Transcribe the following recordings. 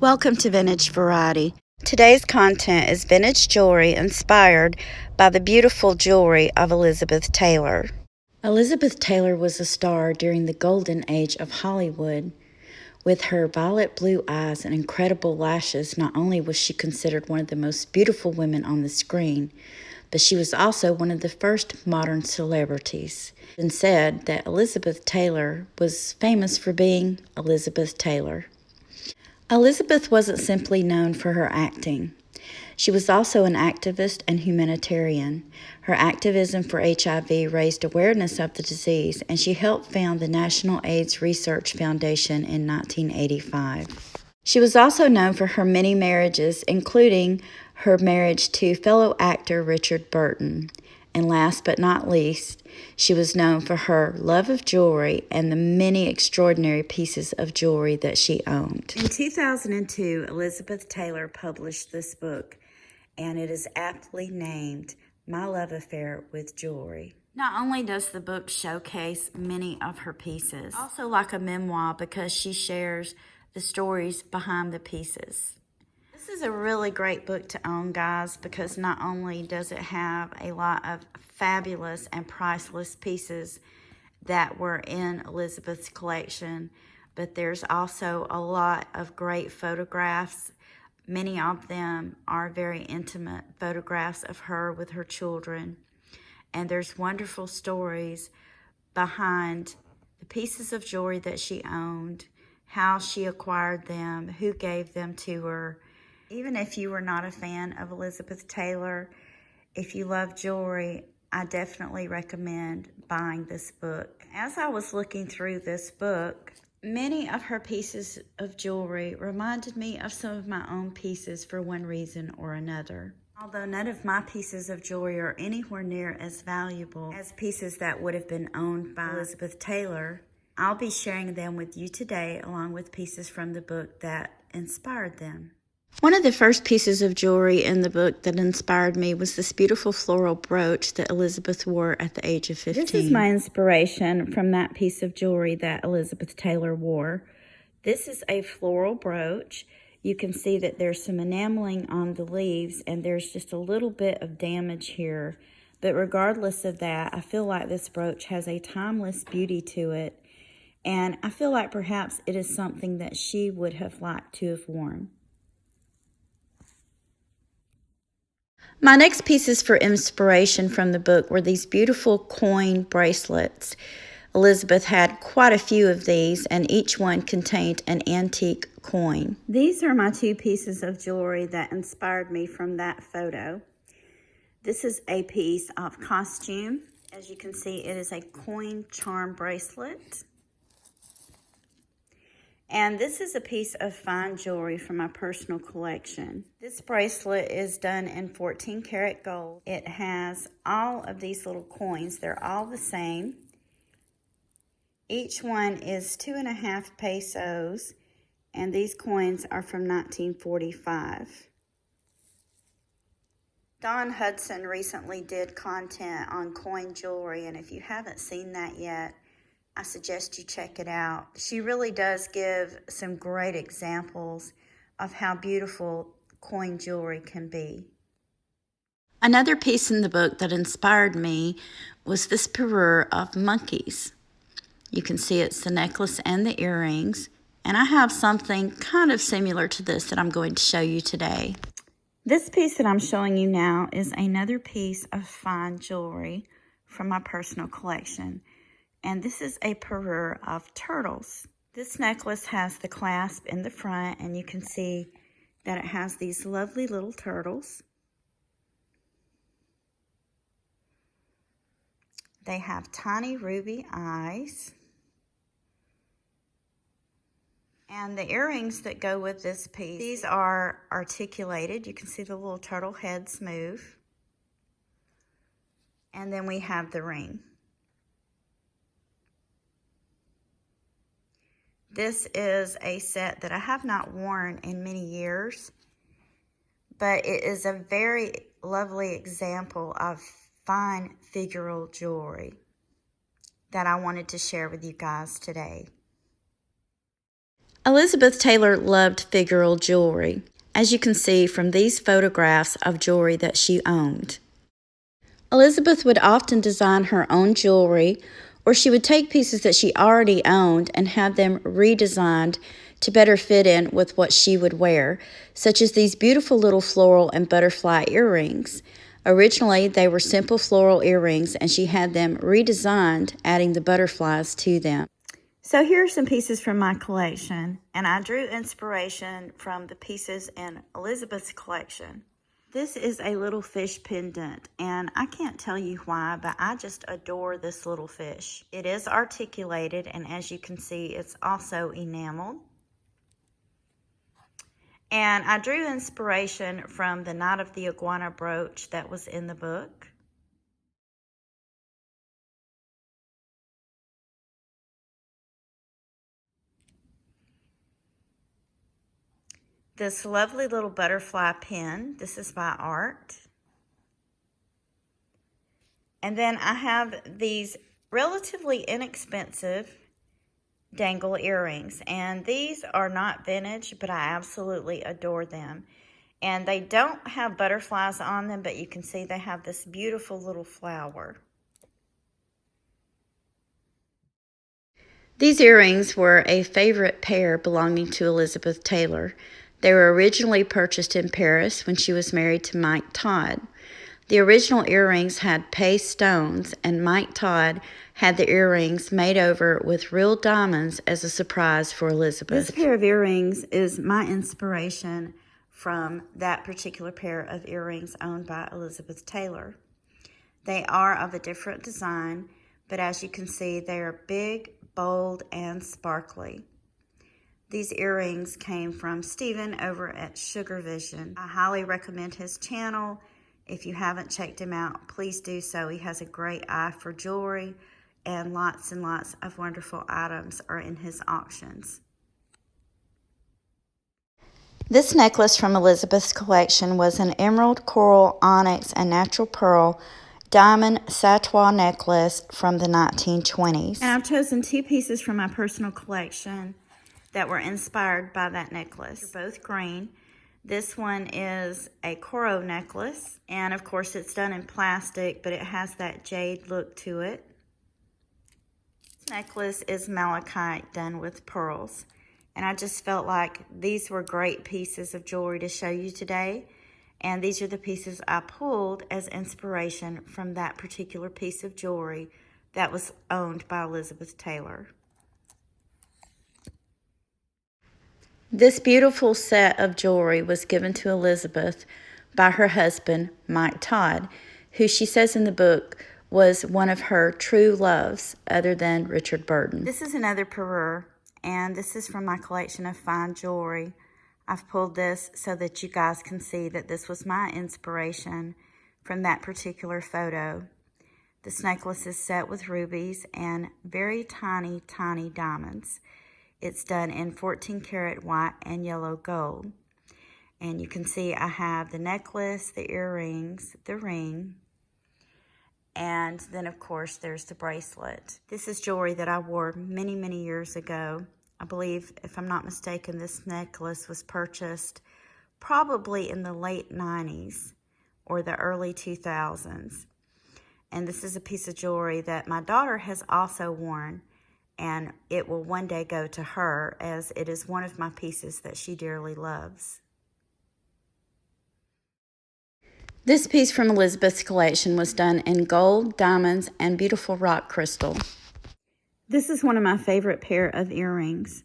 Welcome to Vintage Variety. Today's content is vintage jewelry inspired by the beautiful jewelry of Elizabeth Taylor. Elizabeth Taylor was a star during the golden age of Hollywood. With her violet blue eyes and incredible lashes, not only was she considered one of the most beautiful women on the screen, but she was also one of the first modern celebrities. And said that Elizabeth Taylor was famous for being Elizabeth Taylor. Elizabeth wasn't simply known for her acting. She was also an activist and humanitarian. Her activism for HIV raised awareness of the disease, and she helped found the National AIDS Research Foundation in 1985. She was also known for her many marriages, including her marriage to fellow actor Richard Burton. And last but not least, she was known for her love of jewelry and the many extraordinary pieces of jewelry that she owned. In 2002, Elizabeth Taylor published this book, and it is aptly named My Love Affair with Jewelry. Not only does the book showcase many of her pieces, also like a memoir because she shares the stories behind the pieces. This is a really great book to own, guys, because not only does it have a lot of fabulous and priceless pieces that were in Elizabeth's collection, but there's also a lot of great photographs. Many of them are very intimate photographs of her with her children. And there's wonderful stories behind the pieces of jewelry that she owned, how she acquired them, who gave them to her. Even if you were not a fan of Elizabeth Taylor, if you love jewelry, I definitely recommend buying this book. As I was looking through this book, many of her pieces of jewelry reminded me of some of my own pieces for one reason or another. Although none of my pieces of jewelry are anywhere near as valuable as pieces that would have been owned by Elizabeth Taylor, I'll be sharing them with you today along with pieces from the book that inspired them. One of the first pieces of jewelry in the book that inspired me was this beautiful floral brooch that Elizabeth wore at the age of 15. This is my inspiration from that piece of jewelry that Elizabeth Taylor wore. This is a floral brooch. You can see that there's some enameling on the leaves and there's just a little bit of damage here. But regardless of that, I feel like this brooch has a timeless beauty to it. And I feel like perhaps it is something that she would have liked to have worn. My next pieces for inspiration from the book were these beautiful coin bracelets. Elizabeth had quite a few of these, and each one contained an antique coin. These are my two pieces of jewelry that inspired me from that photo. This is a piece of costume. As you can see, it is a coin charm bracelet. And this is a piece of fine jewelry from my personal collection. This bracelet is done in 14 karat gold. It has all of these little coins. They're all the same. Each one is 2.5 pesos, and these coins are from 1945. Dawn Hudson recently did content on coin jewelry, and if you haven't seen that yet, I suggest you check it out. She really does give some great examples of how beautiful coin jewelry can be. Another piece in the book that inspired me was this parure of monkeys. You can see it's the necklace and the earrings, and I have something kind of similar to this that I'm going to show you today. This piece that I'm showing you now is another piece of fine jewelry from my personal collection. And this is a parure of turtles. This necklace has the clasp in the front, and you can see that it has these lovely little turtles. They have tiny ruby eyes. And the earrings that go with this piece, these are articulated. You can see the little turtle heads move. And then we have the ring. This is a set that I have not worn in many years, but it is a very lovely example of fine figural jewelry that I wanted to share with you guys today. Elizabeth Taylor loved figural jewelry, as you can see from these photographs of jewelry that she owned. Elizabeth would often design her own jewelry, or she would take pieces that she already owned and have them redesigned to better fit in with what she would wear, such as these beautiful little floral and butterfly earrings. Originally, they were simple floral earrings, and she had them redesigned, adding the butterflies to them. So here are some pieces from my collection, and I drew inspiration from the pieces in Elizabeth's collection. This is a little fish pendant, and I can't tell you why, but I just adore this little fish. It is articulated, and as you can see, it's also enameled. And I drew inspiration from the Knight of the Iguana brooch that was in the book. This lovely little butterfly pin, this is by Art. And then I have these relatively inexpensive dangle earrings, and these are not vintage, but I absolutely adore them. And they don't have butterflies on them, but you can see they have this beautiful little flower. These earrings were a favorite pair belonging to Elizabeth Taylor. They were originally purchased in Paris when she was married to Mike Todd. The original earrings had paste stones, and Mike Todd had the earrings made over with real diamonds as a surprise for Elizabeth. This pair of earrings is my inspiration from that particular pair of earrings owned by Elizabeth Taylor. They are of a different design, but as you can see, they are big, bold, and sparkly. These earrings came from Stephen over at Sugar Vision. I highly recommend his channel. If you haven't checked him out, please do so. He has a great eye for jewelry, and lots of wonderful items are in his auctions. This necklace from Elizabeth's collection was an emerald, coral, onyx, and natural pearl diamond sautoir necklace from the 1920s. And I've chosen two pieces from my personal collection that were inspired by that necklace. They're both green. This one is a coral necklace, and of course it's done in plastic, but it has that jade look to it. This necklace is malachite done with pearls, and I just felt like these were great pieces of jewelry to show you today. And these are the pieces I pulled as inspiration from that particular piece of jewelry that was owned by Elizabeth Taylor. This beautiful set of jewelry was given to Elizabeth by her husband, Mike Todd, who she says in the book was one of her true loves other than Richard Burton. This is another parure, and this is from my collection of fine jewelry. I've pulled this so that you guys can see that this was my inspiration from that particular photo. This necklace is set with rubies and very tiny, tiny diamonds. It's done in 14 karat white and yellow gold. And you can see I have the necklace, the earrings, the ring, and then of course there's the bracelet. This is jewelry that I wore many, many years ago. I believe, if I'm not mistaken, this necklace was purchased probably in the late 90s or the early 2000s. And this is a piece of jewelry that my daughter has also worn, and it will one day go to her, as it is one of my pieces that she dearly loves. This piece from Elizabeth's collection was done in gold, diamonds, and beautiful rock crystal. This is one of my favorite pair of earrings.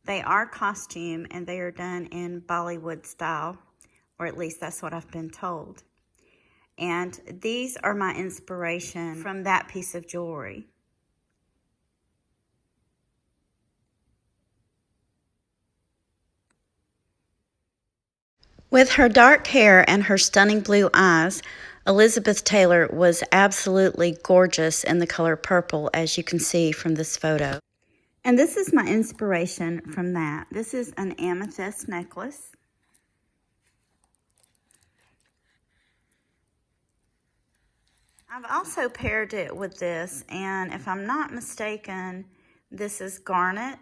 They are costume, and they are done in Bollywood style, or at least that's what I've been told. And these are my inspiration from that piece of jewelry. With her dark hair and her stunning blue eyes, Elizabeth Taylor was absolutely gorgeous in the color purple, as you can see from this photo. And this is my inspiration from that. This is an amethyst necklace. I've also paired it with this, and if I'm not mistaken, this is garnet,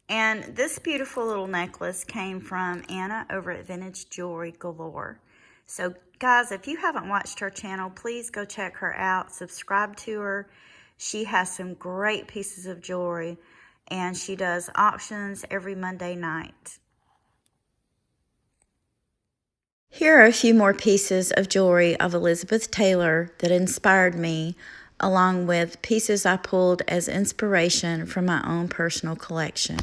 And this beautiful little necklace came from Anna over at Vintage Jewelry Galore. So guys, if you haven't watched her channel, please go check her out, subscribe to her. She has some great pieces of jewelry, and she does auctions every Monday night. Here are a few more pieces of jewelry of Elizabeth Taylor that inspired me, along with pieces I pulled as inspiration from my own personal collection.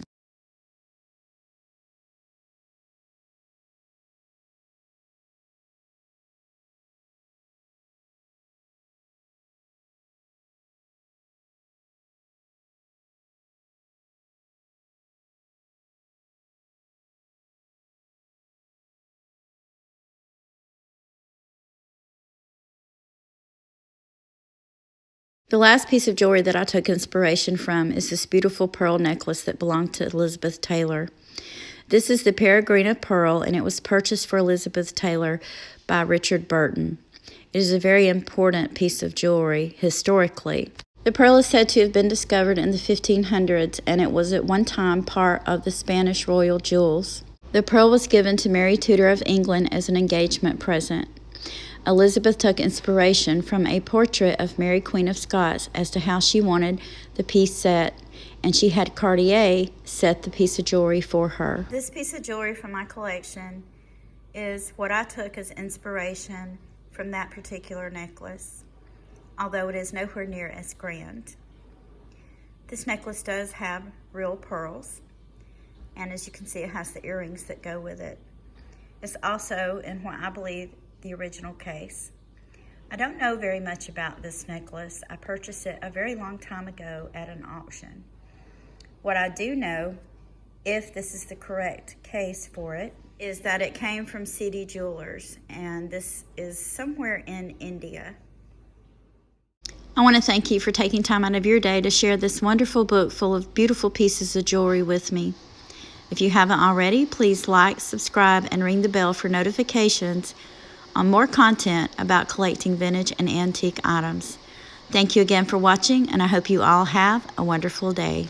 The last piece of jewelry that I took inspiration from is this beautiful pearl necklace that belonged to Elizabeth Taylor. This is the Peregrina pearl, and it was purchased for Elizabeth Taylor by Richard Burton. It is a very important piece of jewelry historically. The pearl is said to have been discovered in the 1500s, and it was at one time part of the Spanish royal jewels. The pearl was given to Mary Tudor of England as an engagement present. Elizabeth took inspiration from a portrait of Mary Queen of Scots as to how she wanted the piece set, and she had Cartier set the piece of jewelry for her. This piece of jewelry from my collection is what I took as inspiration from that particular necklace, although it is nowhere near as grand. This necklace does have real pearls, and as you can see, it has the earrings that go with it. It's also in what I believe the original case. I don't know very much about this necklace. I purchased it a very long time ago at an auction. What I do know, if this is the correct case for it, is that it came from CD Jewelers, and this is somewhere in India. I want to thank you for taking time out of your day to share this wonderful book full of beautiful pieces of jewelry with me. If you haven't already, please like, subscribe, and ring the bell for notifications on more content about collecting vintage and antique items. Thank you again for watching, and I hope you all have a wonderful day.